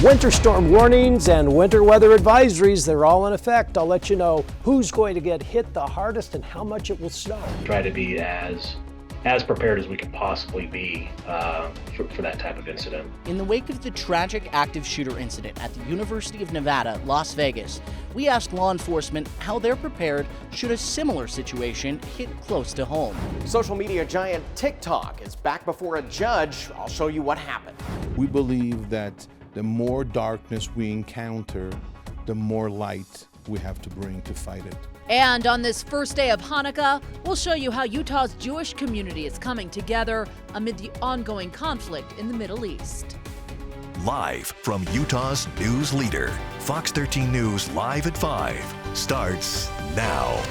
Winter storm warnings and winter weather advisories, they're all in effect. I'll let you know who's going to get hit the hardest and how much it will snow. Try to be as prepared as we can possibly be for that type of incident. In the wake of the tragic active shooter incident at the University of Nevada, Las Vegas, we asked law enforcement how they're prepared should a similar situation hit close to home. Social media giant TikTok is back before a judge. I'll show you what happened. We believe that the more darkness we encounter, the more light we have to bring to fight it. And on this first day of Hanukkah, we'll show you how Utah's Jewish community is coming together amid the ongoing conflict in the Middle East. Live from Utah's news leader, Fox 13 News Live at 5 starts now.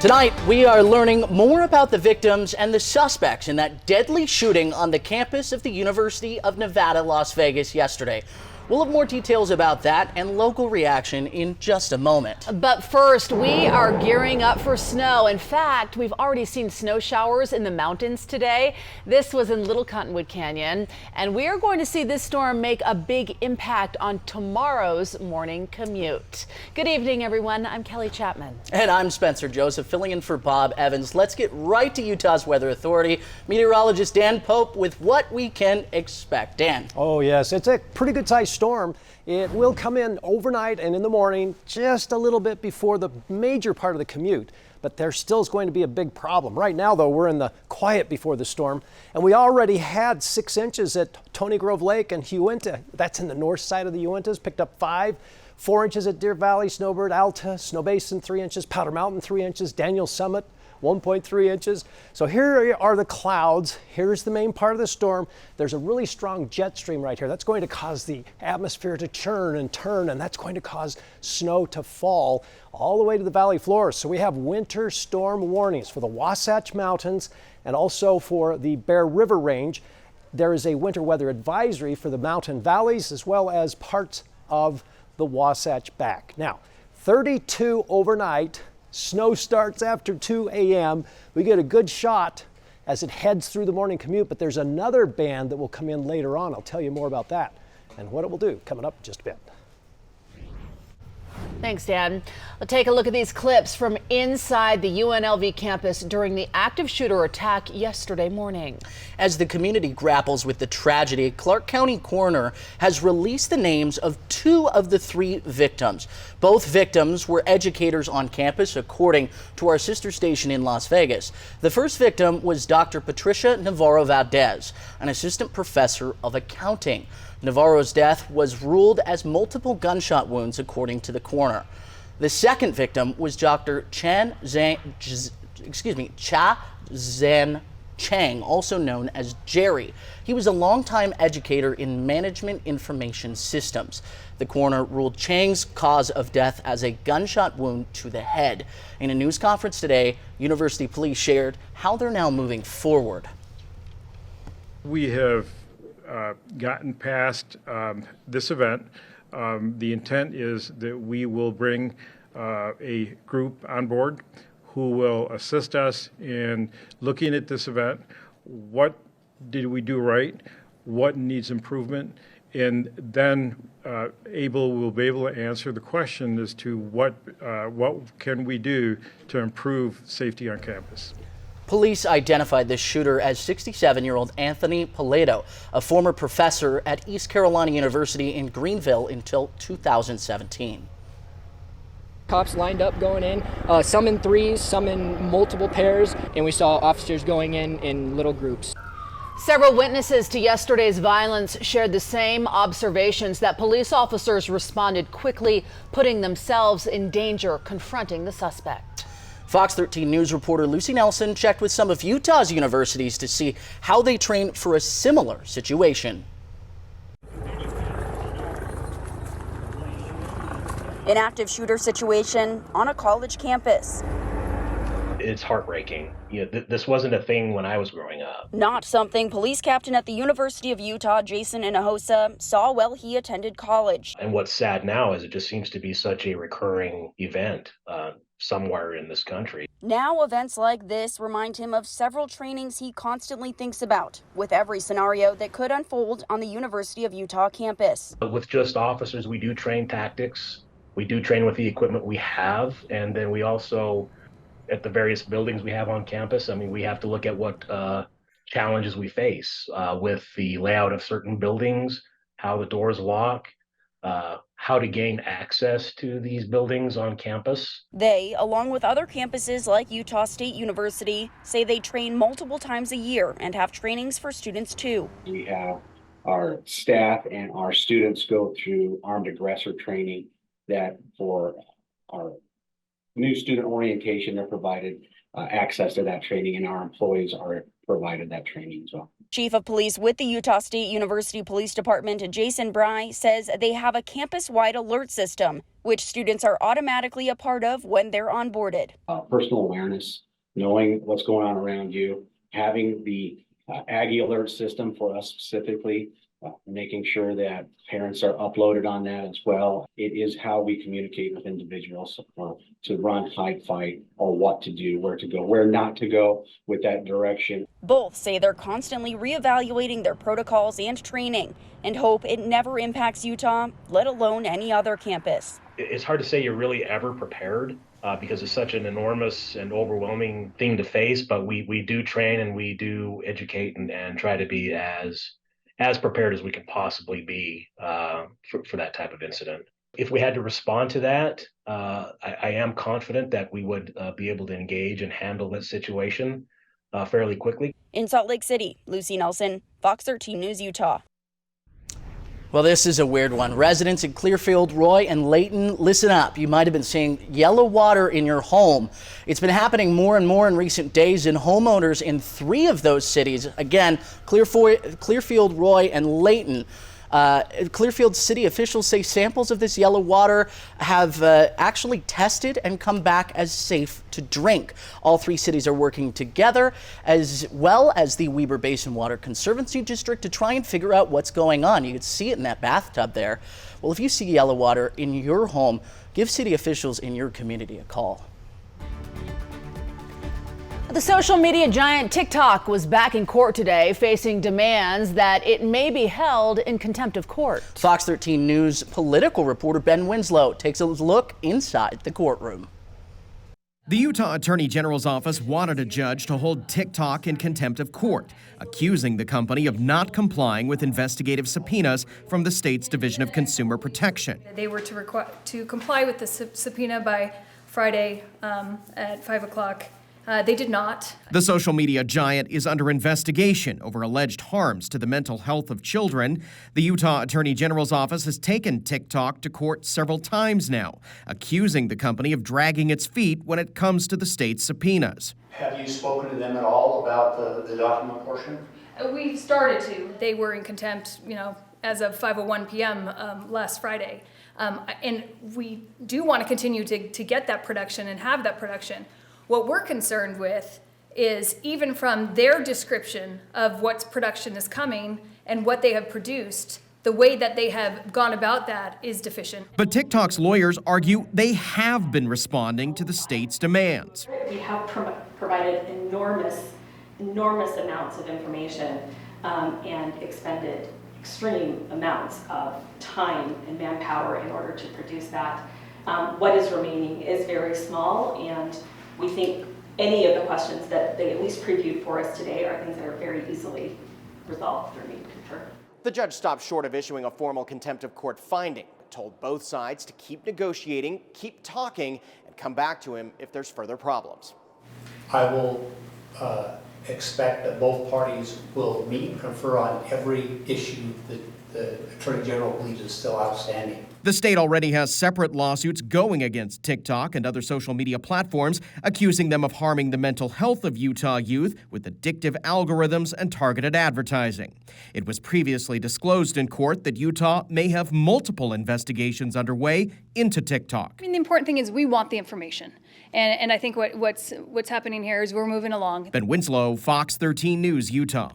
Tonight, we are learning more about the victims and the suspects in that deadly shooting on the campus of the University of Nevada, Las Vegas yesterday. We'll have more details about that and local reaction in just a moment. But first, we are gearing up for snow. In fact, we've already seen snow showers in the mountains today. This was in Little Cottonwood Canyon, and we are going to see this storm make a big impact on tomorrow's morning commute. Good evening, everyone. I'm Kelly Chapman. And I'm Spencer Joseph, filling in for Bob Evans. Let's get right to Utah's Weather Authority. Meteorologist Dan Pope with what we can expect. Dan. Oh yes, it's a pretty good sized storm. It will come in overnight and in the morning, just a little bit before the major part of the commute, but there still is going to be a big problem. Right now, though, we're in the quiet before the storm, and we already had 6 inches at Tony Grove Lake and Uinta. That's in the north side of the Uintas, picked up 5. 4 inches at Deer Valley, Snowbird, Alta, Snow Basin, 3 inches, Powder Mountain, 3 inches, Daniel Summit, 1.3 inches. So here are the clouds. Here's the main part of the storm. There's a really strong jet stream right here. That's going to cause the atmosphere to churn and turn, and that's going to cause snow to fall all the way to the valley floors. So we have winter storm warnings for the Wasatch Mountains and also for the Bear River Range. There is a winter weather advisory for the mountain valleys as well as parts of the Wasatch back. Now, 32 overnight. Snow starts after 2 a.m. We get a good shot as it heads through the morning commute, but there's another band that will come in later on. I'll tell you more about that and what it will do coming up in just a bit. Thanks, Dan. We'll take a look at these clips from inside the UNLV campus during the active shooter attack yesterday morning. As the community grapples with the tragedy, Clark County Coroner has released the names of 2 of the 3 victims. Both victims were educators on campus, according to our sister station in Las Vegas. The first victim was Dr. Patricia Navarro Valdez, an assistant professor of accounting. Navarro's death was ruled as multiple gunshot wounds, according to the coroner. The second victim was Dr. Cha Zan Chang, also known as Jerry. He was a longtime educator in management information systems. The coroner ruled Chang's cause of death as a gunshot wound to the head. In a news conference today, University Police shared how they're now moving forward. We have gotten past this event. The intent is that we will bring a group on board who will assist us in looking at this event. What did we do right? What needs improvement? And then will be able to answer the question as to what can we do to improve safety on campus. Police identified the shooter as 67-year-old Anthony Paleto, a former professor at East Carolina University in Greenville until 2017. Cops lined up going in, some in threes, some in multiple pairs, and we saw officers going in little groups. Several witnesses to yesterday's violence shared the same observations, that police officers responded quickly, putting themselves in danger, confronting the suspect. Fox 13 News reporter Lucy Nelson checked with some of Utah's universities to see how they train for a similar situation. An active shooter situation on a college campus. It's heartbreaking. This wasn't a thing when I was growing up. Not something police captain at the University of Utah, Jason Hinojosa, saw while he attended college. And what's sad now is it just seems to be such a recurring event. somewhere in this country. Now, events like this remind him of several trainings he constantly thinks about, with every scenario that could unfold on the University of Utah campus. With just officers, we do train tactics. We do train with the equipment we have, and then we also, at the various buildings we have on campus, I mean, we have to look at what challenges we face with the layout of certain buildings, how the doors lock, how to gain access to these buildings on campus. They, along with other campuses like Utah State University, say they train multiple times a year and have trainings for students too. We have our staff and our students go through armed aggressor training that for our new student orientation, they're provided access to that training, and our employees are provided that training as well. Chief of Police with the Utah State University Police Department, Jason Bry, says they have a campus-wide alert system, which students are automatically a part of when they're onboarded. Personal awareness, knowing what's going on around you, having the Aggie alert system for us specifically, making sure that parents are uploaded on that as well. It is how we communicate with individuals to run, hide, fight, or what to do, where to go, where not to go with that direction. Both say they're constantly reevaluating their protocols and training and hope it never impacts Utah, let alone any other campus. It's hard to say you're really ever prepared because it's such an enormous and overwhelming thing to face, but we do train and we do educate and try to be as prepared as we can possibly be for that type of incident. If we had to respond to that, I am confident that we would be able to engage and handle that situation fairly quickly. In Salt Lake City, Lucy Nelson, Fox 13 News, Utah. Well, this is a weird one. Residents in Clearfield, Roy, and Layton, listen up. You might have been seeing yellow water in your home. It's been happening more and more in recent days, and homeowners in 3 of those cities, again, Clearfield, Roy, and Layton, Clearfield city officials say samples of this yellow water have actually tested and come back as safe to drink. All 3 cities are working together, as well as the Weber Basin Water Conservancy District, to try and figure out what's going on. You can see it in that bathtub there. Well, if you see yellow water in your home, give city officials in your community a call. The social media giant TikTok was back in court today, facing demands that it may be held in contempt of court. Fox 13 News political reporter Ben Winslow takes a look inside the courtroom. The Utah Attorney General's office wanted a judge to hold TikTok in contempt of court, accusing the company of not complying with investigative subpoenas from the state's Division of Consumer Protection. They were to comply with the subpoena by Friday at 5 o'clock. They did not. The social media giant is under investigation over alleged harms to the mental health of children. The Utah Attorney General's office has taken TikTok to court several times now, accusing the company of dragging its feet when it comes to the state's subpoenas. Have you spoken to them at all about the document portion? We've started to. They were in contempt, as of 5:01 p.m. Last Friday. And we do want to continue to get that production and have that production. What we're concerned with is, even from their description of what production is coming and what they have produced, the way that they have gone about that is deficient. But TikTok's lawyers argue they have been responding to the state's demands. We have provided enormous amounts of information and expended extreme amounts of time and manpower in order to produce that. What is remaining is very small, and we think any of the questions that they at least previewed for us today are things that are very easily resolved through me to confer. The judge stopped short of issuing a formal contempt of court finding, but told both sides to keep negotiating, keep talking, and come back to him if there's further problems. I will expect that both parties will meet and confer on every issue that the Attorney General believes is still outstanding. The state already has separate lawsuits going against TikTok and other social media platforms, accusing them of harming the mental health of Utah youth with addictive algorithms and targeted advertising. It was previously disclosed in court that Utah may have multiple investigations underway into TikTok. I mean, the important thing is we want the information. And I think what's happening here is we're moving along. Ben Winslow, Fox 13 News, Utah.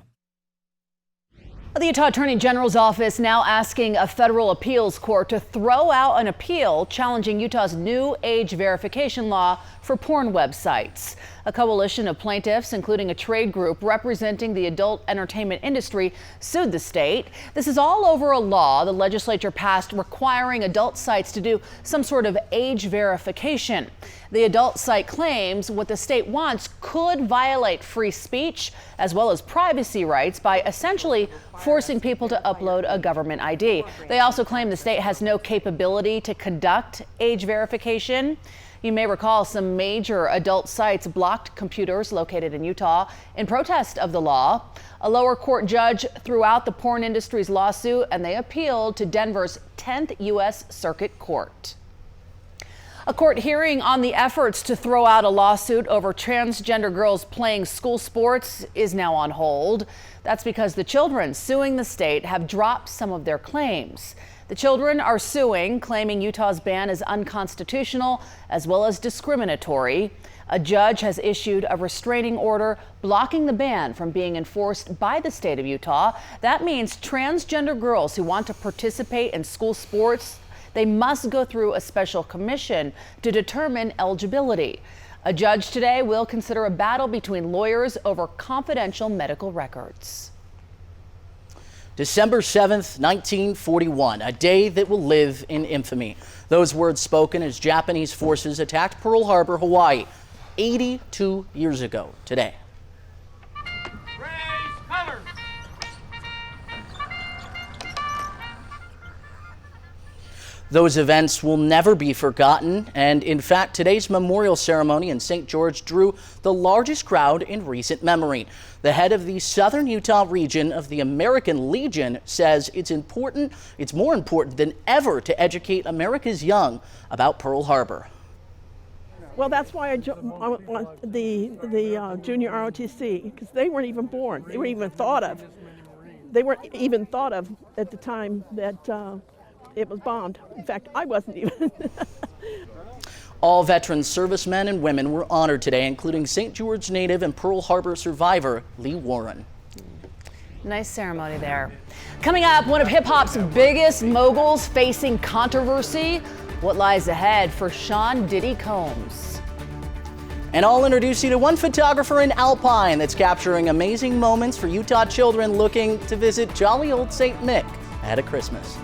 The Utah Attorney General's office now asking a federal appeals court to throw out an appeal challenging Utah's new age verification law for porn websites. A coalition of plaintiffs, including a trade group representing the adult entertainment industry, sued the state. This is all over a law the legislature passed requiring adult sites to do some sort of age verification. The adult site claims what the state wants could violate free speech as well as privacy rights by essentially forcing people to upload a government ID. They also claim the state has no capability to conduct age verification. You may recall some major adult sites blocked computers located in Utah in protest of the law. A lower court judge threw out the porn industry's lawsuit, and they appealed to Denver's 10th U.S. Circuit Court. A court hearing on the efforts to throw out a lawsuit over transgender girls playing school sports is now on hold. That's because the children suing the state have dropped some of their claims. The children are suing, claiming Utah's ban is unconstitutional as well as discriminatory. A judge has issued a restraining order blocking the ban from being enforced by the state of Utah. That means transgender girls who want to participate in school sports, they must go through a special commission to determine eligibility. A judge today will consider a battle between lawyers over confidential medical records. December 7th, 1941, a day that will live in infamy. Those words spoken as Japanese forces attacked Pearl Harbor, Hawaii, 82 years ago today. Those events will never be forgotten, and in fact, today's memorial ceremony in St. George drew the largest crowd in recent memory. The head of the Southern Utah region of the American Legion says it's more important than ever to educate America's young about Pearl Harbor. Well, that's why I want the junior ROTC, because they weren't even born. They weren't even thought of. They weren't even thought of at the time that it was bombed. In fact, I wasn't even. All veteran servicemen and women were honored today, including St. George native and Pearl Harbor survivor Lee Warren. Nice ceremony there. Coming up, one of hip-hop's biggest moguls facing controversy. What lies ahead for Sean Diddy Combs? And I'll introduce you to one photographer in Alpine that's capturing amazing moments for Utah children looking to visit jolly old St. Mick ahead of Christmas.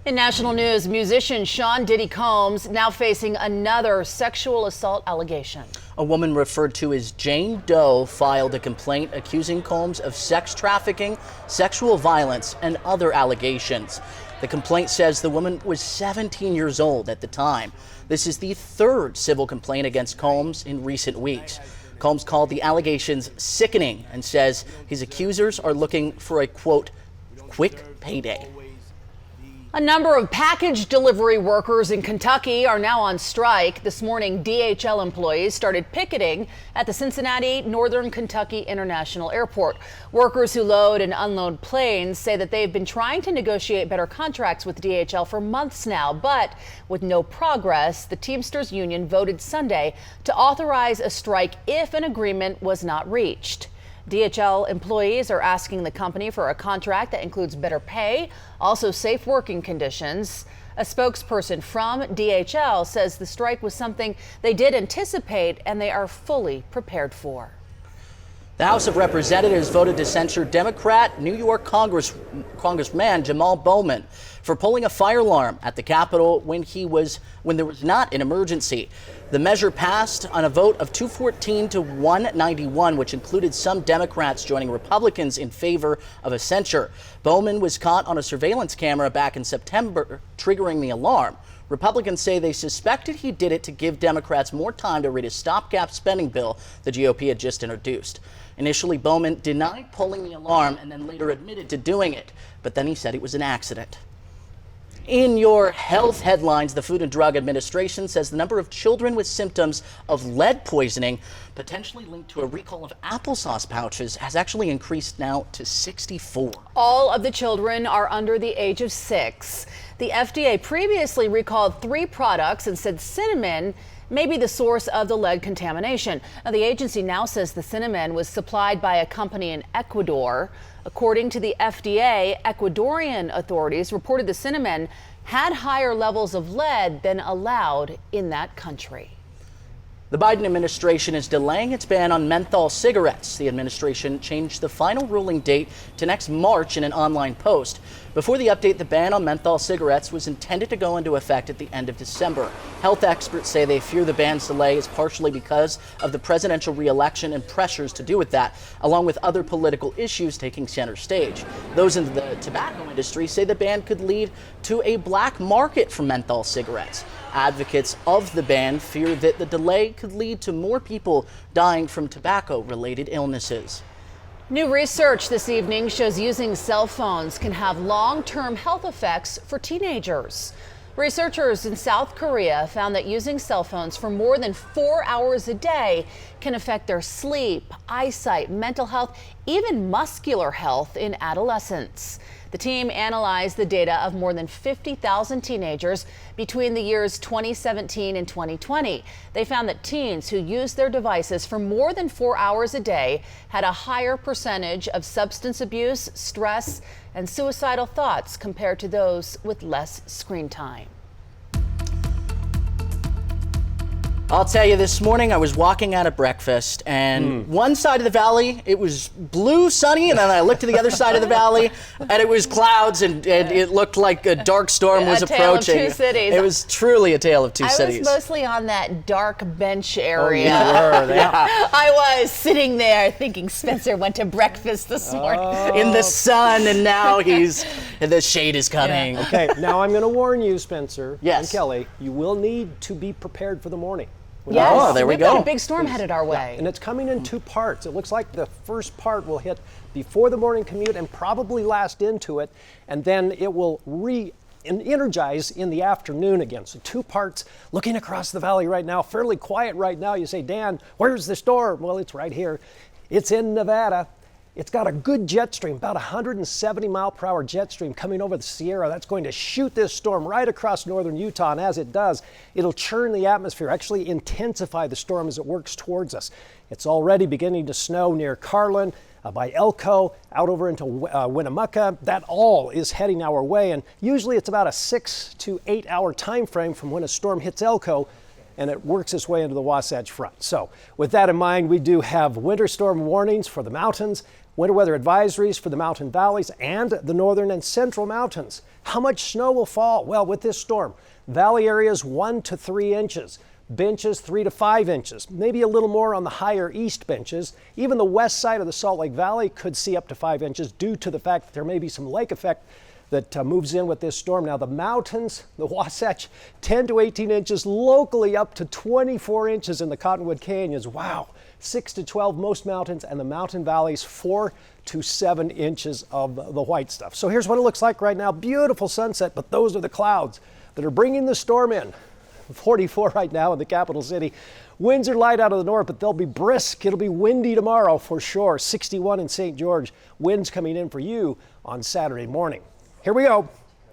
In national news, musician Sean Diddy Combs now facing another sexual assault allegation. A woman referred to as Jane Doe filed a complaint accusing Combs of sex trafficking, sexual violence, and other allegations. The complaint says the woman was 17 years old at the time. This is the third civil complaint against Combs in recent weeks. Combs called the allegations sickening and says his accusers are looking for a, quote, quick payday. A number of package delivery workers in Kentucky are now on strike. This morning, DHL employees started picketing at the Cincinnati Northern Kentucky International Airport. Workers who load and unload planes say that they've been trying to negotiate better contracts with DHL for months now, but with no progress, the Teamsters Union voted Sunday to authorize a strike if an agreement was not reached. DHL employees are asking the company for a contract that includes better pay, also safe working conditions. A spokesperson from DHL says the strike was something they did anticipate and they are fully prepared for. The House of Representatives voted to censure Democrat New York Congressman Jamal Bowman for pulling a fire alarm at the Capitol when there was not an emergency. The measure passed on a vote of 214 to 191, which included some Democrats joining Republicans in favor of a censure. Bowman was caught on a surveillance camera back in September, triggering the alarm. Republicans say they suspected he did it to give Democrats more time to read a stopgap spending bill the GOP had just introduced. Initially, Bowman denied pulling the alarm and then later admitted to doing it, but then he said it was an accident. In your health headlines, the Food and Drug Administration says the number of children with symptoms of lead poisoning, potentially linked to a recall of applesauce pouches, has actually increased now to 64. All of the children are under the age of 6. The FDA previously recalled 3 products and said cinnamon may be the source of the lead contamination. Now, the agency now says the cinnamon was supplied by a company in Ecuador. According to the FDA, Ecuadorian authorities reported the cinnamon had higher levels of lead than allowed in that country. The Biden administration is delaying its ban on menthol cigarettes. The administration changed the final ruling date to next March in an online post. Before the update, the ban on menthol cigarettes was intended to go into effect at the end of December. Health experts say they fear the ban's delay is partially because of the presidential re-election and pressures to do with that, along with other political issues taking center stage. Those in the tobacco industry say the ban could lead to a black market for menthol cigarettes. Advocates of the ban fear that the delay could lead to more people dying from tobacco-related illnesses. New research this evening shows using cell phones can have long-term health effects for teenagers. Researchers in South Korea found that using cell phones for more than 4 hours a day can affect their sleep, eyesight, mental health, even muscular health in adolescents. The team analyzed the data of more than 50,000 teenagers between the years 2017 and 2020. They found that teens who used their devices for more than 4 hours a day had a higher percentage of substance abuse, stress, and suicidal thoughts compared to those with less screen time. I'll tell you, this morning I was walking out of breakfast, and one side of the valley, it was blue, sunny, and then I looked to the other side of the valley, and it was clouds, and it looked like a dark storm was approaching. A tale of two cities. It was truly a tale of two cities. I was mostly on that dark bench area. Oh, you were. Yeah. I was sitting there thinking Spencer went to breakfast this morning. In the sun, and now the shade is coming. Yeah. Okay, now I'm going to warn you, Spencer Yes. and Kelly, you will need to be prepared for the morning. Yes, Oh, there we we've got go. a big storm headed our way. Yeah, and it's coming in two parts. It looks like the first part will hit before the morning commute and probably last into it, and then it will energize in the afternoon again. So two parts. Looking across the valley right now, fairly quiet right now. You say, Dan, where's the storm? Well, it's right here. It's in Nevada. It's got a good jet stream, about 170 mile per hour jet stream coming over the Sierra. That's going to shoot this storm right across northern Utah, and as it does, it'll churn the atmosphere, actually intensify the storm as it works towards us. It's already beginning to snow near Carlin, by Elko, out over into Winnemucca. That all is heading our way, and usually it's about a 6 to 8 hour time frame from when a storm hits Elko and it works its way into the Wasatch Front. So with that in mind, we do have winter storm warnings for the mountains, winter weather advisories for the mountain valleys and the northern and central mountains. How much snow will fall? Well, with this storm, valley areas 1 to 3 inches, benches 3 to 5 inches, maybe a little more on the higher east benches. Even the west side of the Salt Lake Valley could see up to 5 inches due to the fact that there may be some lake effect that moves in with this storm. Now the mountains, the Wasatch, 10 to 18 inches, locally up to 24 inches in the Cottonwood Canyons. Wow, 6 to 12 most mountains, and the mountain valleys 4 to 7 inches of the white stuff. So here's what it looks like right now. Beautiful sunset, but those are the clouds that are bringing the storm in. 44 right now in the capital city. Winds are light out of the north, but they'll be brisk. It'll be windy tomorrow for sure. 61 in St. George. Winds coming in for you on Saturday morning. Here we go.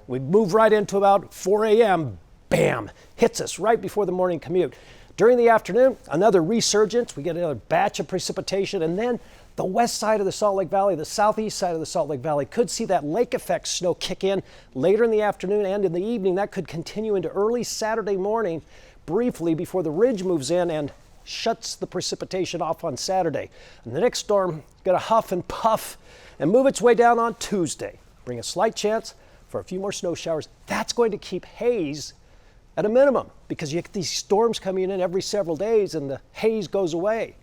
We move right into about 4 a.m. Bam! Hits us right before the morning commute. During the afternoon, another resurgence. We get another batch of precipitation, and then the west side of the Salt Lake Valley, the southeast side of the Salt Lake Valley could see that lake effect snow kick in later in the afternoon and in the evening. That could continue into early Saturday morning briefly before the ridge moves in and shuts the precipitation off on Saturday. And the next storm is going to huff and puff and move its way down on Tuesday. Bring a slight chance for a few more snow showers. That's going to keep haze at a minimum because you get these storms coming in every several days and the haze goes away.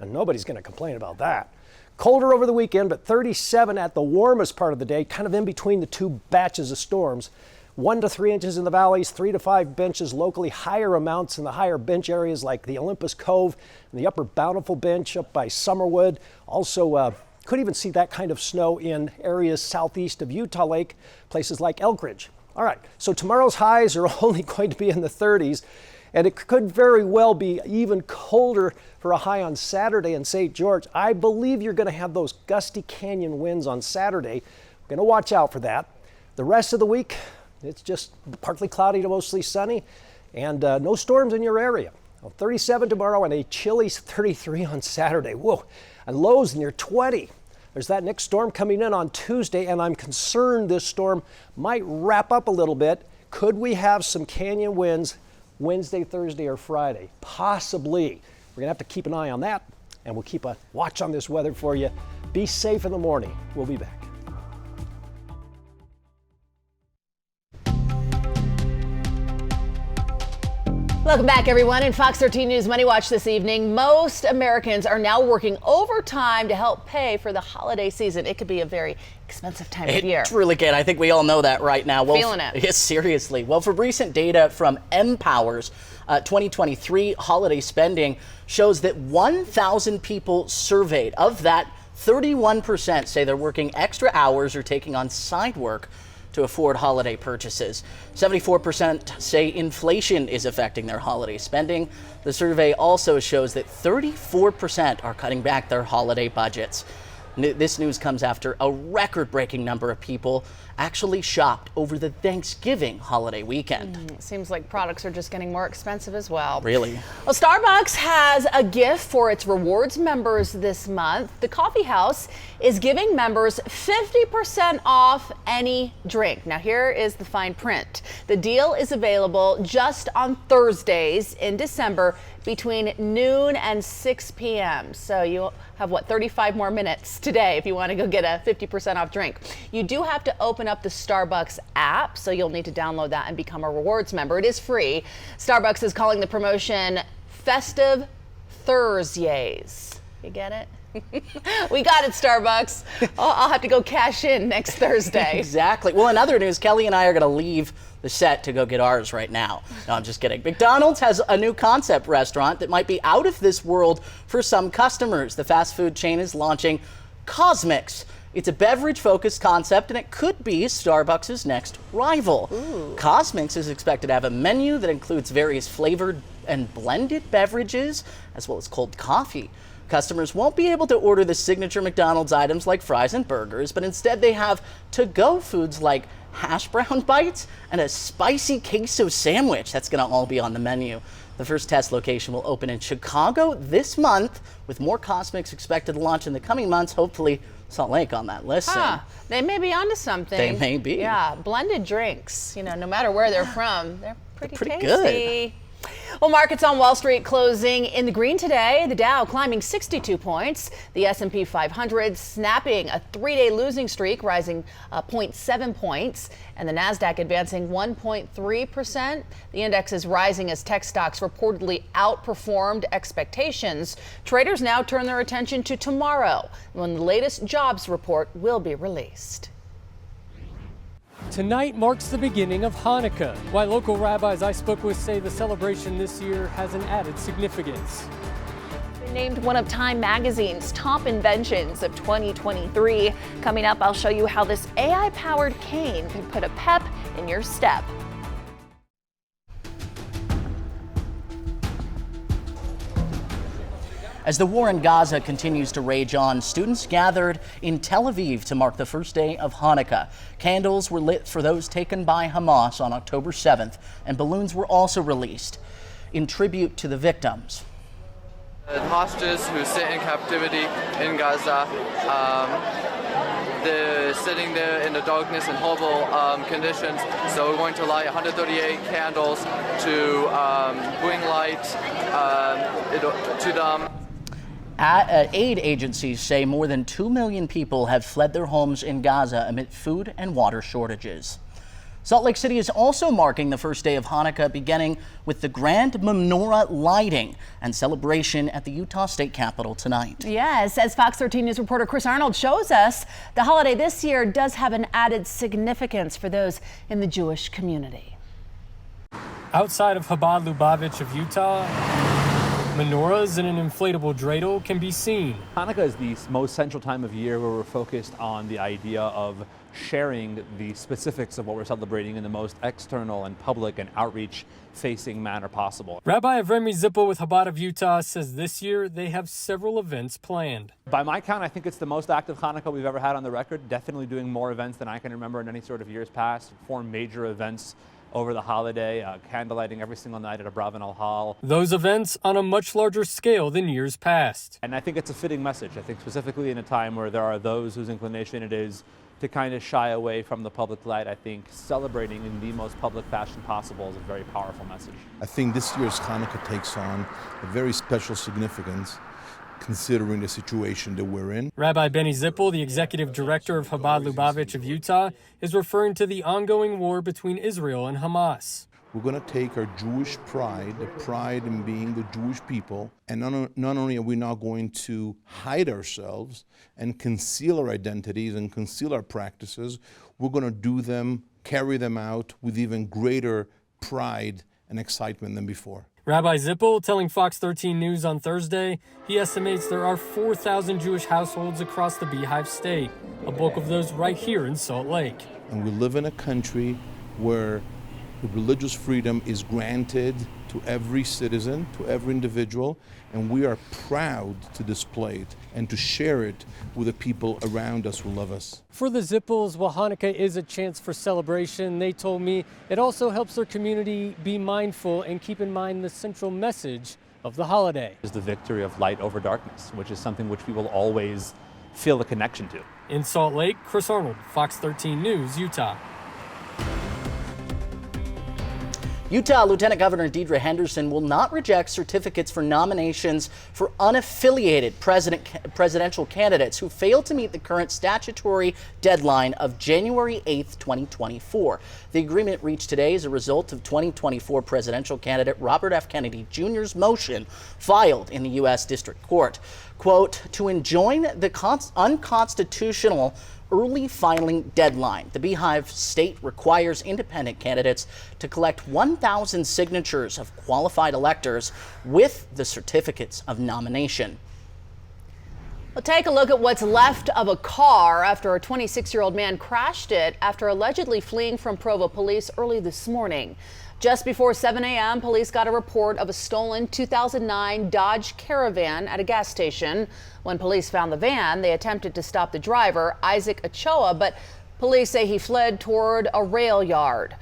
And nobody's going to complain about that. Colder over the weekend, but 37 at the warmest part of the day, kind of in between the two batches of storms. 1 to 3 inches in the valleys, 3 to 5 benches locally, higher amounts in the higher bench areas like the Olympus Cove and the upper Bountiful Bench up by Summerwood. Also, could even see that kind of snow in areas southeast of Utah Lake, places like Elkridge. All right, so tomorrow's highs are only going to be in the 30s, and it could very well be even colder for a high on Saturday in St. George. I believe you're going to have those gusty canyon winds on Saturday. We're going to watch out for that. The rest of the week, it's just partly cloudy to mostly sunny, and no storms in your area. Well, 37 tomorrow and a chilly 33 on Saturday. Whoa, and lows near 20. There's that next storm coming in on Tuesday, and I'm concerned this storm might wrap up a little bit. Could we have some canyon winds Wednesday, Thursday, or Friday? Possibly. We're gonna have to keep an eye on that, and we'll keep a watch on this weather for you. Be safe in the morning. We'll be back. Welcome back, everyone. In Fox 13 News Money Watch this evening, most Americans are now working overtime to help pay for the holiday season. It could be a very expensive time of year. It really can. I think we all know that right now. Well, feeling it. Yes, seriously. Well, from recent data from Empower's 2023 holiday spending shows that 1,000 people surveyed, of that, 31% say they're working extra hours or taking on side work to afford holiday purchases. 74% say inflation is affecting their holiday spending. The survey also shows that 34% are cutting back their holiday budgets. This news comes after a record-breaking number of people actually shopped over the Thanksgiving holiday weekend. It seems like products are just getting more expensive as well. Really? Well, Starbucks has a gift for its rewards members this month. The coffee house is giving members 50% off any drink. Now, here is the fine print. The deal is available just on Thursdays in December between noon and 6 p.m. So you have, 35 more minutes today if you want to go get a 50% off drink. You do have to open up the Starbucks app, so you'll need to download that and become a rewards member. It is free. Starbucks is calling the promotion Festive Thursdays. You get it? We got it, Starbucks. I'll have to go cash in next Thursday. Exactly. Well, in other news, Kelly and I are going to leave the set to go get ours right now. No, I'm just kidding. McDonald's has a new concept restaurant that might be out of this world for some customers. The fast food chain is launching Cosmix. It's a beverage-focused concept, and it could be Starbucks' next rival. Cosmix is expected to have a menu that includes various flavored and blended beverages, as well as cold coffee. Customers won't be able to order the signature McDonald's items like fries and burgers, but instead they have to-go foods like hash brown bites and a spicy queso sandwich. That's going to all be on the menu. The first test location will open in Chicago this month, with more Cosmix expected to launch in the coming months, hopefully Salt Lake on that list soon. They may be onto something. They may be. Yeah, blended drinks, no matter where they're from, they're pretty tasty. Good. Well, markets on Wall Street closing in the green today. The Dow climbing 62 points. The S&P 500 snapping a three-day losing streak, rising 0.7 points. And the Nasdaq advancing 1.3%. The index is rising as tech stocks reportedly outperformed expectations. Traders now turn their attention to tomorrow, when the latest jobs report will be released. Tonight marks the beginning of Hanukkah. Why local rabbis I spoke with say the celebration this year has an added significance. Named one of Time Magazine's top inventions of 2023. Coming up, I'll show you how this AI-powered cane can put a pep in your step. As the war in Gaza continues to rage on, students gathered in Tel Aviv to mark the first day of Hanukkah. Candles were lit for those taken by Hamas on October 7th, and balloons were also released in tribute to the victims. The hostages who sit in captivity in Gaza, they're sitting there in the darkness and horrible conditions. So we're going to light 138 candles to bring light to them. Aid agencies say more than 2 million people have fled their homes in Gaza amid food and water shortages. Salt Lake City is also marking the first day of Hanukkah, beginning with the grand menorah lighting and celebration at the Utah State Capitol tonight. Yes, as Fox 13 News reporter Chris Arnold shows us, the holiday this year does have an added significance for those in the Jewish community. Outside of Chabad Lubavitch of Utah, menorahs and an inflatable dreidel can be seen. Hanukkah is the most central time of year where we're focused on the idea of sharing the specifics of what we're celebrating in the most external and public and outreach-facing manner possible. Rabbi Avremi Zippel with Chabad of Utah says this year they have several events planned. By my count, I think it's the most active Hanukkah we've ever had on the record, definitely doing more events than I can remember in any sort of years past. 4 major events over the holiday, candlelighting every single night at Abravanel Hall. Those events on a much larger scale than years past. And I think it's a fitting message. I think specifically in a time where there are those whose inclination it is to kind of shy away from the public light, I think celebrating in the most public fashion possible is a very powerful message. I think this year's Hanukkah takes on a very special significance considering the situation that we're in. Rabbi Benny Zippel, the executive director of Chabad Lubavitch of Utah, is referring to the ongoing war between Israel and Hamas. We're going to take our Jewish pride, the pride in being the Jewish people, and not only are we not going to hide ourselves and conceal our identities and conceal our practices, we're going to do them, carry them out with even greater pride and excitement than before. Rabbi Zippel telling Fox 13 News on Thursday he estimates there are 4,000 Jewish households across the Beehive State, a bulk of those right here in Salt Lake. And we live in a country where religious freedom is granted to every citizen, to every individual, and we are proud to display it and to share it with the people around us who love us. For the Zippels, while Hanukkah is a chance for celebration, they told me it also helps their community be mindful and keep in mind the central message of the holiday. Is the victory of light over darkness, which is something which we will always feel a connection to. In Salt Lake, Chris Arnold, Fox 13 News, Utah. Utah Lieutenant Governor Deidre Henderson will not reject certificates for nominations for unaffiliated presidential candidates who fail to meet the current statutory deadline of January 8th, 2024. The agreement reached today is a result of 2024 presidential candidate Robert F. Kennedy Jr.'s motion filed in the U.S. District Court. Quote, to enjoin the unconstitutional early filing deadline. The Beehive State requires independent candidates to collect 1,000 signatures of qualified electors with the certificates of nomination. Well, take a look at what's left of a car after a 26-year-old man crashed it after allegedly fleeing from Provo police early this morning. Just before 7 a.m., police got a report of a stolen 2009 Dodge Caravan at a gas station. When police found the van, they attempted to stop the driver, Isaac Ochoa, but police say he fled toward a rail yard.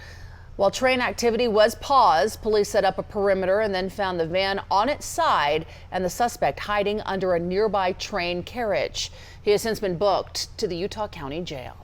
While train activity was paused, police set up a perimeter and then found the van on its side and the suspect hiding under a nearby train carriage. He has since been booked to the Utah County Jail.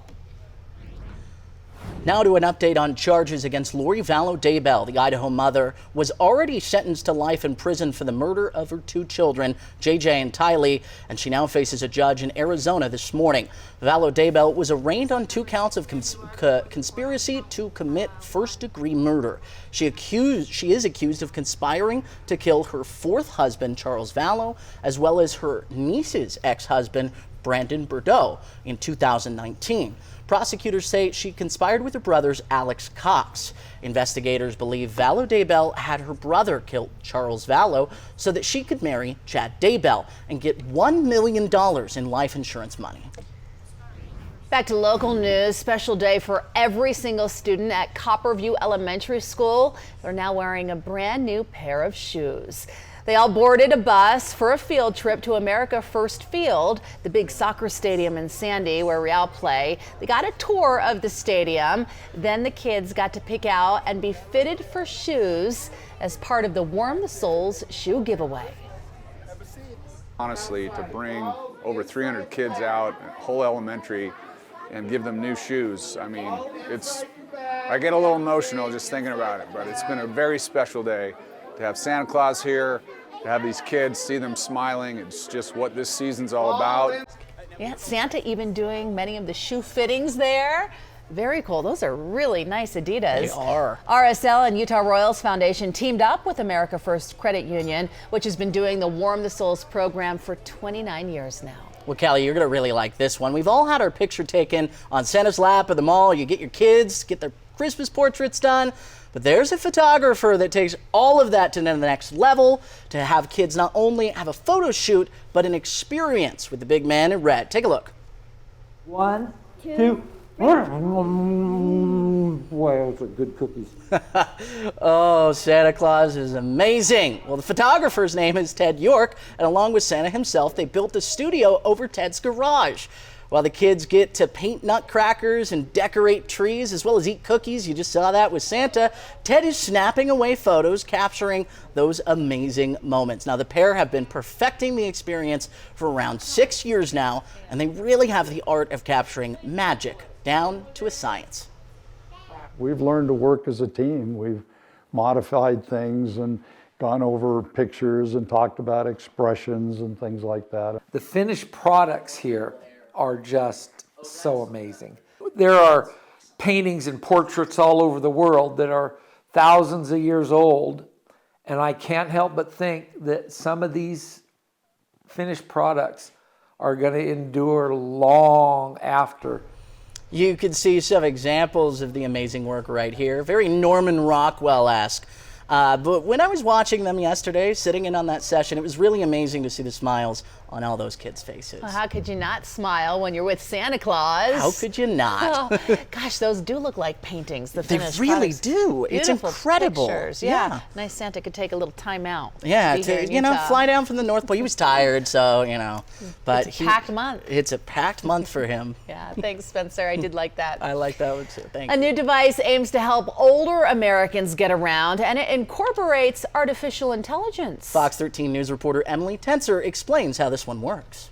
Now to an update on charges against Lori Vallow Daybell. The Idaho mother was already sentenced to life in prison for the murder of her two children, JJ and Tylee, and she now faces a judge in Arizona this morning. Vallow Daybell was arraigned on 2 counts of conspiracy to commit first-degree murder. She is accused of conspiring to kill her 4th husband, Charles Vallow, as well as her niece's ex-husband, Brandon Bordeaux, in 2019. Prosecutors say she conspired with her brothers Alex Cox. Investigators believe Vallow Daybell had her brother kill Charles Vallow so that she could marry Chad Daybell and get $1 million in life insurance money. Back to local news. Special day for every single student at Copperview Elementary School. They're now wearing a brand new pair of shoes. They all boarded a bus for a field trip to America First Field, the big soccer stadium in Sandy where Real play. They got a tour of the stadium. Then the kids got to pick out and be fitted for shoes as part of the Warm the Souls shoe giveaway. Honestly, to bring over 300 kids out, whole elementary, and give them new shoes, I mean, I get a little emotional just thinking about it, but it's been a very special day. To have Santa Claus here, to have these kids, see them smiling, it's just what this season's all about. Yeah, Santa even doing many of the shoe fittings there. Very cool. Those are really nice Adidas. They are. RSL and Utah Royals Foundation teamed up with America First Credit Union, which has been doing the Warm the Souls program for 29 years now. Well, Callie, you're going to really like this one. We've all had our picture taken on Santa's lap at the mall. You get your kids, get their Christmas portraits done. But there's a photographer that takes all of that to the next level to have kids not only have a photo shoot, but an experience with the big man in red. Take a look. 1, 2, boy, those are good cookies. Oh, Santa Claus is amazing. Well, the photographer's name is Ted York, and along with Santa himself, they built a studio over Ted's garage. While the kids get to paint nutcrackers and decorate trees as well as eat cookies, you just saw that with Santa, Ted is snapping away photos, capturing those amazing moments. Now, the pair have been perfecting the experience for around 6 years now, and they really have the art of capturing magic down to a science. We've learned to work as a team. We've modified things and gone over pictures and talked about expressions and things like that. The finished products here are just so amazing. There are paintings and portraits all over the world that are thousands of years old, and I can't help but think that some of these finished products are going to endure long after. You can see some examples of the amazing work right here. Very Norman Rockwell-esque. But when I was watching them yesterday, sitting in on that session, it was really amazing to see the smiles on all those kids' faces. Well, how could you not smile when you're with Santa Claus? How could you not? Oh, gosh, those do look like paintings, the finished They really products. do. It's Beautiful incredible. Pictures. Yeah. Nice Santa could take a little time out. Yeah, Be here in to, Utah. fly down from the North Pole. He was tired, so, But it's a packed month. It's a packed month for him. Yeah, thanks, Spencer. I did like that. I like that one too. Thank A you. new device aims to help older Americans get around, and it incorporates artificial intelligence. Fox 13 News reporter Emily Tenser explains how this one works.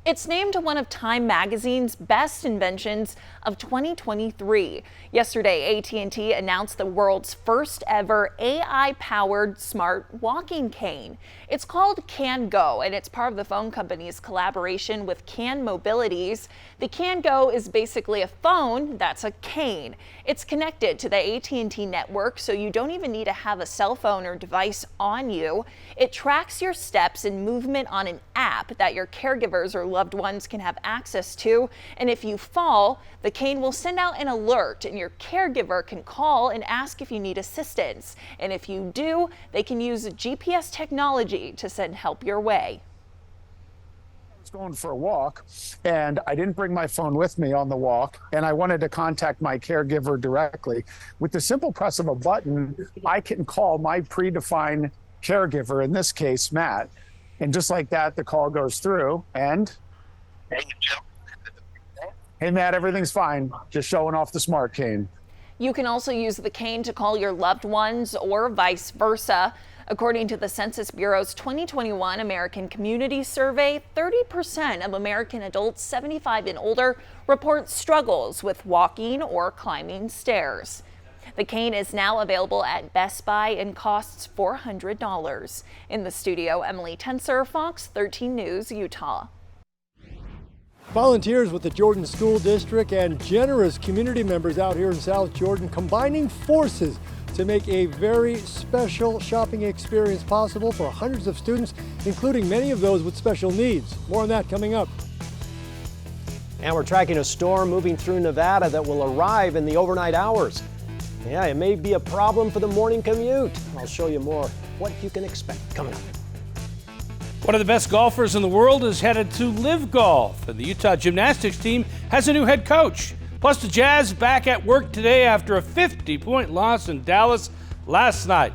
It's named one of Time Magazine's best inventions of 2023. Yesterday, AT&T announced the world's first ever AI-powered smart walking cane. It's called Can Go, and it's part of the phone company's collaboration with Can Mobilities. The Can Go is basically a phone that's a cane. It's connected to the AT&T network, so you don't even need to have a cell phone or device on you. It tracks your steps and movement on an app that your caregivers or loved ones can have access to. And if you fall, the cane will send out an alert and your caregiver can call and ask if you need assistance. And if you do, they can use GPS technology to send help your way. I was going for a walk and I didn't bring my phone with me on the walk, and I wanted to contact my caregiver directly. With the simple press of a button, I can call my predefined caregiver, in this case, Matt. And just like that, the call goes through and, hey, Matt, everything's fine. Just showing off the smart cane. You can also use the cane to call your loved ones or vice versa. According to the Census Bureau's 2021 American Community Survey, 30% of American adults 75 and older report struggles with walking or climbing stairs. The cane is now available at Best Buy and costs $400. In the studio, Emily Tenser, Fox 13 News, Utah. Volunteers with the Jordan School District and generous community members out here in South Jordan combining forces to make a very special shopping experience possible for hundreds of students, including many of those with special needs. More on that coming up. And we're tracking a storm moving through Nevada that will arrive in the overnight hours. Yeah, it may be a problem for the morning commute. I'll show you more what you can expect coming up. One of the best golfers in the world is headed to Live Golf, and the Utah gymnastics team has a new head coach. Plus, the Jazz back at work today after a 50-point loss in Dallas last night.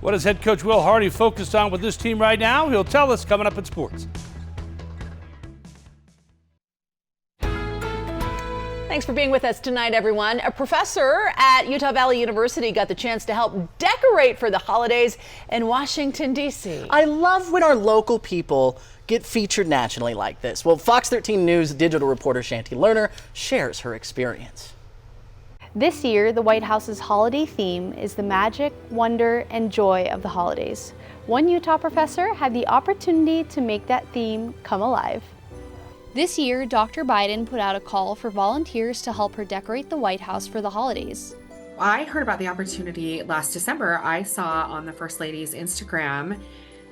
What is head coach Will Hardy focused on with this team right now? He'll tell us coming up in sports. Thanks for being with us tonight, everyone. A professor at Utah Valley University got the chance to help decorate for the holidays in Washington, D.C. I love when our local people get featured nationally like this. Well, Fox 13 News digital reporter Shanti Lerner shares her experience. This year, the White House's holiday theme is the magic, wonder, and joy of the holidays. One Utah professor had the opportunity to make that theme come alive. This year, Dr. Biden put out a call for volunteers to help her decorate the White House for the holidays. I heard about the opportunity last December. I saw on the First Lady's Instagram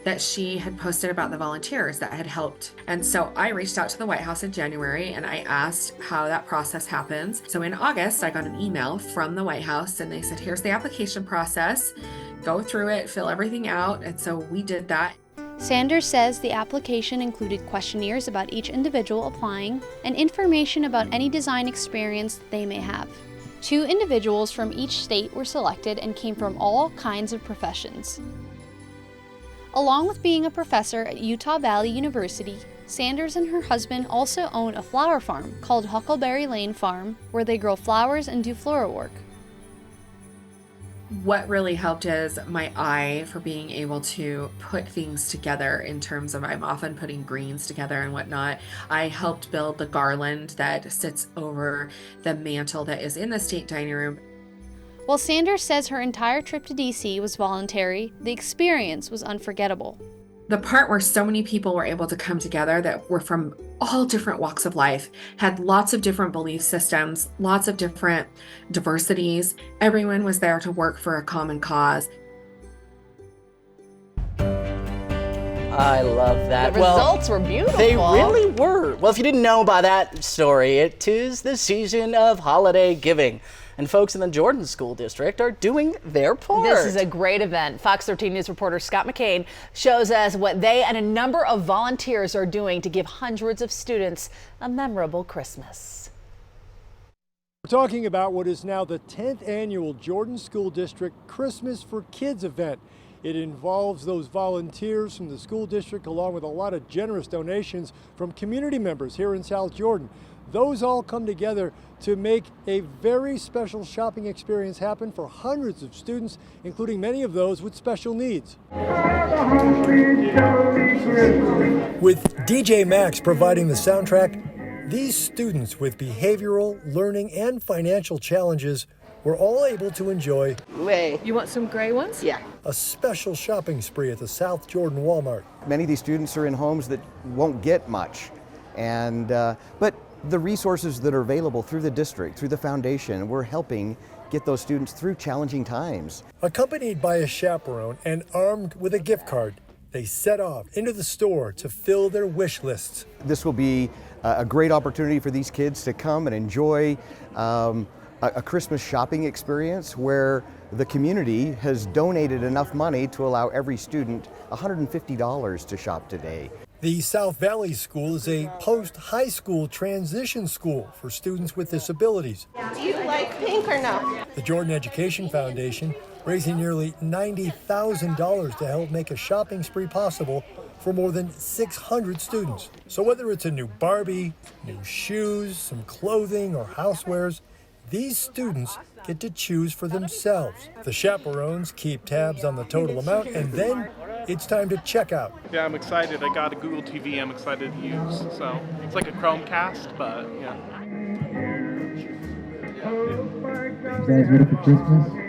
that she had posted about the volunteers that had helped. And so I reached out to the White House in January and I asked how that process happens. So in August, I got an email from the White House and they said, here's the application process, go through it, fill everything out. And so we did that. Sanders says the application included questionnaires about each individual applying and information about any design experience they may have. 2 individuals from each state were selected and came from all kinds of professions. Along with being a professor at Utah Valley University, Sanders and her husband also own a flower farm called Huckleberry Lane Farm, where they grow flowers and do floral work. What really helped is my eye for being able to put things together in terms of I'm often putting greens together and whatnot. I helped build the garland that sits over the mantle that is in the state dining room. While Sanders says her entire trip to DC was voluntary, the experience was unforgettable. The part where so many people were able to come together that were from all different walks of life, had lots of different belief systems, lots of different diversities. Everyone was there to work for a common cause. I love that. The results were beautiful. They really were. Well, if you didn't know by that story, it is the season of holiday giving. And folks in the Jordan School District are doing their part. This is a great event. Fox 13 News reporter Scott McCain shows us what they and a number of volunteers are doing to give hundreds of students a memorable Christmas. We're talking about what is now the 10th annual Jordan School District Christmas for Kids event. It involves those volunteers from the school district along with a lot of generous donations from community members here in South Jordan. Those all come together to make a very special shopping experience happen for hundreds of students, including many of those with special needs. With DJ Maxx providing the soundtrack, these students with behavioral, learning, and financial challenges were all able to enjoy You want some gray ones? Yeah. a special shopping spree at the South Jordan Walmart. Many of these students are in homes that won't get much, but the resources that are available through the district, through the foundation, we're helping get those students through challenging times. Accompanied by a chaperone and armed with a gift card, they set off into the store to fill their wish lists. This will be a great opportunity for these kids to come and enjoy a Christmas shopping experience where the community has donated enough money to allow every student $150 to shop today. The South Valley School is a post-high school transition school for students with disabilities. Do you like pink or no? The Jordan Education Foundation raising nearly $90,000 to help make a shopping spree possible for more than 600 students. So whether it's a new Barbie, new shoes, some clothing, or housewares, these students get to choose for themselves. The chaperones keep tabs on the total amount, and then it's time to check out. Yeah, I'm excited. I got a Google TV I'm excited to use. So it's like a Chromecast, but yeah. You guys ready for Christmas?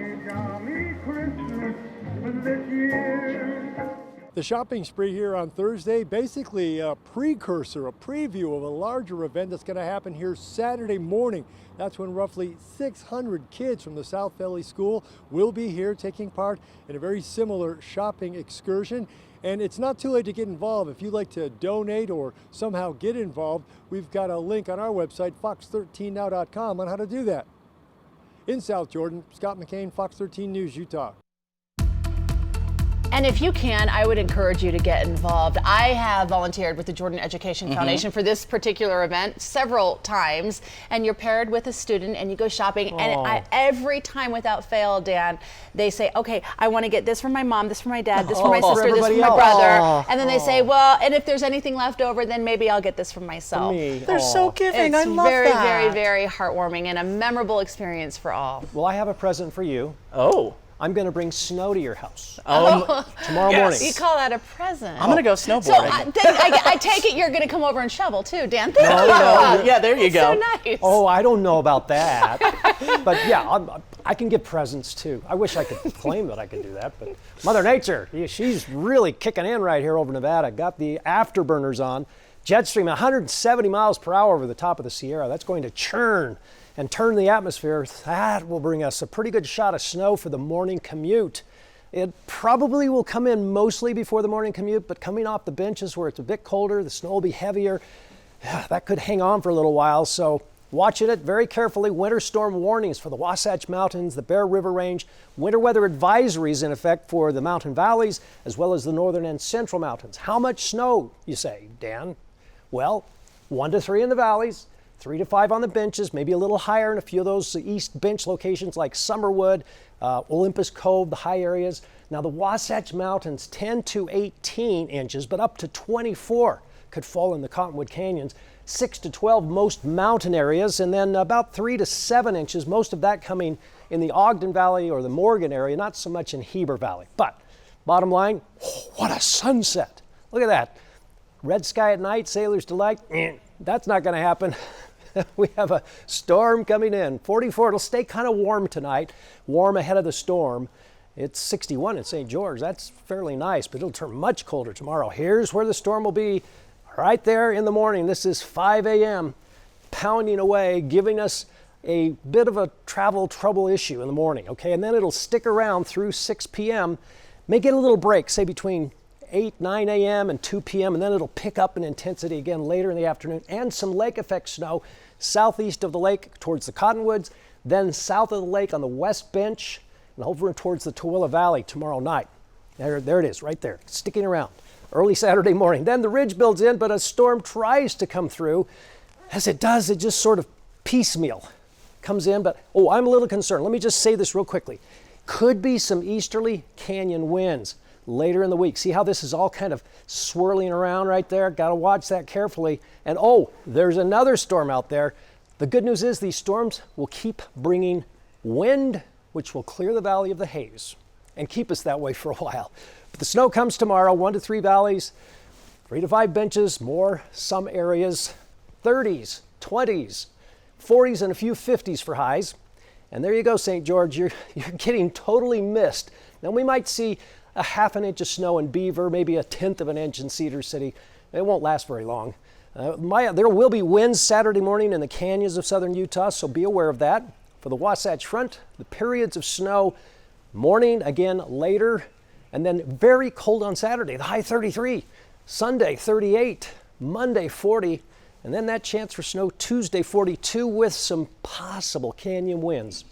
The shopping spree here on Thursday, basically a precursor, a preview of a larger event that's going to happen here Saturday morning. That's when roughly 600 kids from the South Valley School will be here taking part in a very similar shopping excursion. And it's not too late to get involved. If you'd like to donate or somehow get involved, we've got a link on our website, fox13now.com, on how to do that. In South Jordan, Scott McCain, Fox 13 News, Utah. And if you can, I would encourage you to get involved. I have volunteered with the Jordan Education Foundation for this particular event several times, and you're paired with a student and you go shopping, and every time without fail, Dan, they say, okay, I want to get this for my mom, this for my dad, this for my sister, this for my brother, and then they say, well, and if there's anything left over, then maybe I'll get this for myself. They're so giving. I love very, that. very, very heartwarming and a memorable experience for all. Well, I have a present for you. Oh. I'm going to bring snow to your house Oh. tomorrow morning. You call that a present? I'm going to go snowboarding. So I take it you're going to come over and shovel too, Dan. Thank you. Yeah, there you go. So nice. Oh, I don't know about that. But yeah, I can give presents too. I wish I could claim that I could do that, but Mother Nature, she's really kicking in right here over Nevada. Got the afterburners on. Jet stream 170 miles per hour over the top of the Sierra. That's going to churn and turn the atmosphere. That will bring us a pretty good shot of snow for the morning commute. It probably will come in mostly before the morning commute, but coming off the benches where it's a bit colder, the snow will be heavier. That could hang on for a little while, so watching it very carefully. Winter storm warnings for the Wasatch Mountains, the Bear River Range, winter weather advisories in effect for the mountain valleys, as well as the northern and central mountains. How much snow, you say, Dan? Well, 1 to 3 in the valleys, 3 to 5 on the benches, maybe a little higher in a few of those east bench locations like Summerwood, Olympus Cove, the high areas. Now the Wasatch Mountains 10 to 18 inches, but up to 24. could fall in the Cottonwood Canyons. 6 to 12 most mountain areas, and then about 3 to 7 inches, most of that coming in the Ogden Valley or the Morgan area, not so much in Heber Valley. But bottom line, what a sunset. Look at that. Red sky at night, sailor's delight. That's not going to happen. We have a storm coming in. 44, it'll stay kind of warm tonight, warm ahead of the storm. It's 61 in St. George. That's fairly nice, but it'll turn much colder tomorrow. Here's where the storm will be right there in the morning. This is 5 a.m., pounding away, giving us a bit of a travel trouble issue in the morning, okay? And then it'll stick around through 6 p.m., may get a little break, say between 8, 9 a.m. and 2 p.m., and then it'll pick up in intensity again later in the afternoon, and some lake effect snow southeast of the lake towards the Cottonwoods, then south of the lake on the west bench, and over towards the Tooele Valley tomorrow night. There it is, right there, sticking around. Early Saturday morning. Then the ridge builds in, but a storm tries to come through. As it does, it just sort of piecemeal comes in. But, I'm a little concerned. Let me just say this real quickly. Could be some easterly canyon winds later in the week. See how this is all kind of swirling around right there? Got to watch that carefully. And, there's another storm out there. The good news is these storms will keep bringing wind, which will clear the Valley of the Haze and keep us that way for a while. But the snow comes tomorrow, 1 to 3 valleys, 3 to 5 benches, more some areas, 30s, 20s, 40s, and a few 50s for highs. And there you go, St. George, you're getting totally missed. Now we might see a ½ an inch of snow in Beaver, maybe a 1/10 of an inch in Cedar City. It won't last very long. There will be winds Saturday morning in the canyons of southern Utah, so be aware of that. For the Wasatch Front, the periods of snow, morning again later, and then very cold on Saturday, the high 33, Sunday 38, Monday 40, and then that chance for snow Tuesday 42 with some possible canyon winds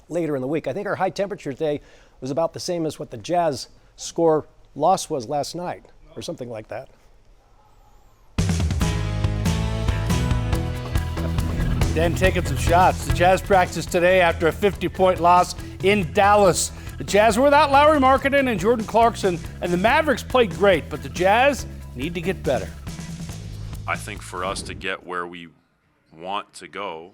later in the week. I think our high temperature today was about the same as what the Jazz score loss was last night, or something like that. Then taking some shots. The Jazz practiced today after a 50-point loss in Dallas. The Jazz were without Lauri Markkanen and Jordan Clarkson, and the Mavericks played great, but the Jazz need to get better. I think for us to get where we want to go,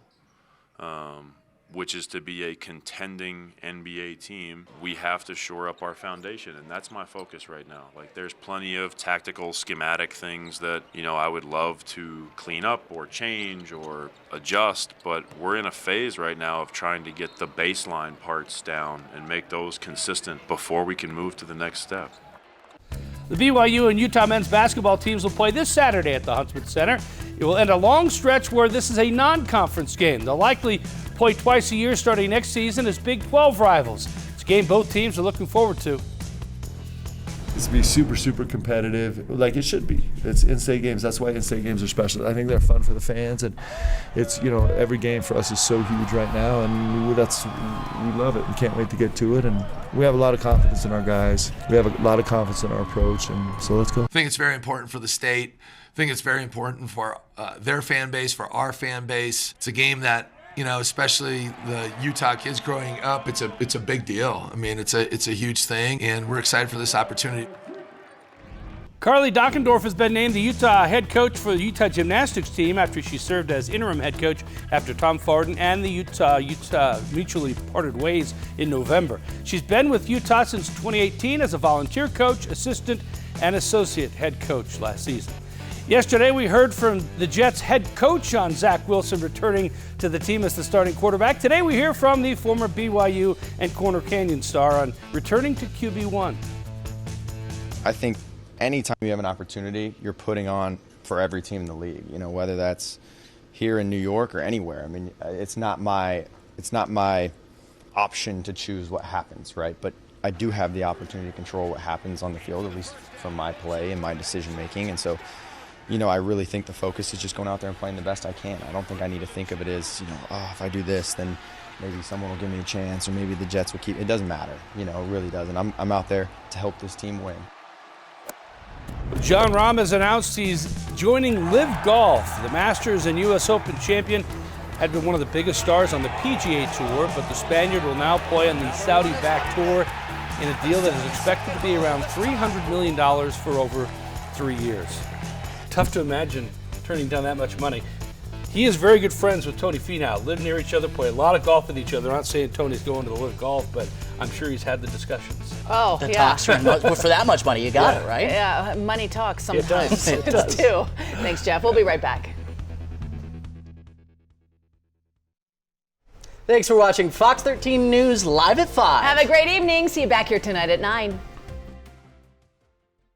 which is to be a contending NBA team, we have to shore up our foundation, and that's my focus right now. Like, there's plenty of tactical, schematic things that, I would love to clean up or change or adjust, but we're in a phase right now of trying to get the baseline parts down and make those consistent before we can move to the next step. The BYU and Utah men's basketball teams will play this Saturday at the Huntsman Center. It will end a long stretch where this is a non-conference game. They'll likely play twice a year starting next season as Big 12 rivals. It's a game both teams are looking forward to. It's to be super, super competitive, like it should be. It's in-state games. That's why in-state games are special. I think they're fun for the fans, and it's, every game for us is so huge right now, and we love it. We can't wait to get to it, and we have a lot of confidence in our guys. We have a lot of confidence in our approach, and so let's go. I think it's very important for the state. I think it's very important for their fan base, for our fan base. It's a game that, especially the Utah kids growing up, it's a big deal. I mean, it's a huge thing, and we're excited for this opportunity. Carly Dockendorf has been named the Utah head coach for the Utah gymnastics team after she served as interim head coach after Tom Farden and the Utah mutually parted ways in November. She's been with Utah since 2018 as a volunteer coach, assistant, and associate head coach last season. Yesterday, we heard from the Jets head coach on Zach Wilson returning to the team as the starting quarterback. Today, we hear from the former BYU and Corner Canyon star on returning to QB1. I think anytime you have an opportunity, you're putting on for every team in the league, whether that's here in New York or anywhere. I mean, it's not my option to choose what happens, right? But I do have the opportunity to control what happens on the field, at least from my play and my decision making. And so, I really think the focus is just going out there and playing the best I can. I don't think I need to think of it as, if I do this, then maybe someone will give me a chance, or maybe the Jets will keep. It doesn't matter, it really doesn't. I'm out there to help this team win. Jon Rahm has announced he's joining LIV Golf. The Masters and U.S. Open champion had been one of the biggest stars on the PGA Tour, but the Spaniard will now play on the Saudi-backed tour in a deal that is expected to be around $300 million for over 3 years. Tough to imagine turning down that much money. He is very good friends with Tony Finau, live near each other, play a lot of golf with each other. I'm not saying Tony's going to the Live Golf, but I'm sure he's had the discussions. Oh, The yeah. talks are for that much money, you got it, right? Yeah, money talks sometimes. It does. too. Thanks, Jeff. We'll be right back. Thanks for watching Fox 13 News live at 5. Have a great evening. See you back here tonight at 9.